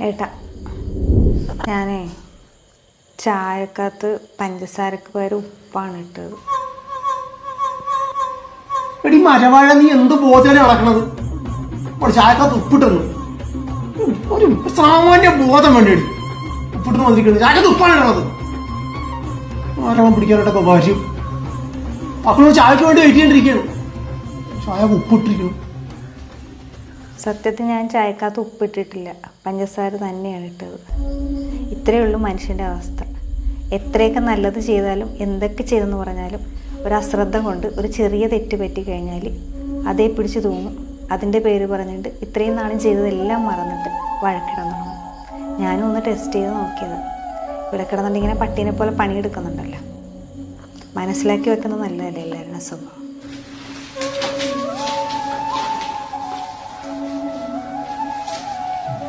ഏട്ടാ, ഞാനേ ചായക്കകത്ത് പഞ്ചസാരക്ക് പകരം ഉപ്പാണ് ഇട്ടത്. എടി മരവാഴ, നീ എന്ത് ബോധമാണ് നടക്കണത്? ചായക്കകത്ത് ഉപ്പിട്ടുന്നു. ഒരു സാമാന്യ ബോധം വേണ്ടി ഉപ്പിട്ട് വന്നിരിക്കുന്നത്. ചായക്കകത്ത് ഉപ്പാണ് ഇടണത്. ആരോളം പിടിക്കാനായിട്ടൊക്കെ വരും. അപ്പോൾ ചായക്ക് വേണ്ടി വെയിറ്റ് ചെയ്തിരിക്കുകയാണ്. ചായ ഉപ്പിട്ടിരിക്കുന്നു. സത്യത്തിൽ ഞാൻ ചായക്കകത്ത് ഉപ്പിട്ടിട്ടില്ല, പഞ്ചസാര തന്നെയാണ് ഇട്ടത്. ഇത്രയേ ഉള്ളൂ മനുഷ്യൻ്റെ അവസ്ഥ. എത്രയൊക്കെ നല്ലത് ചെയ്താലും എന്തൊക്കെ ചെയ്തെന്ന് പറഞ്ഞാലും ഒരു അശ്രദ്ധ കൊണ്ട് ഒരു ചെറിയ തെറ്റ് പറ്റിക്കഴിഞ്ഞാൽ അതേ പിടിച്ച് തൂങ്ങും. അതിൻ്റെ പേര് പറഞ്ഞിട്ട് ഇത്രയും നാളും ചെയ്തതെല്ലാം മറന്നിട്ട് വഴക്കിടാൻ തുടങ്ങും. ഞാനും ഒന്ന് ടെസ്റ്റ് ചെയ്ത് നോക്കിയത്. ഇവിടെ കിടന്നിട്ട് ഇങ്ങനെ പട്ടീനെ പോലെ പണിയെടുക്കുന്നുണ്ടല്ലോ. മനസ്സിലാക്കി വെക്കുന്നത് നല്ലതല്ലേ എല്ലാവരുടെ സ്വഭാവം.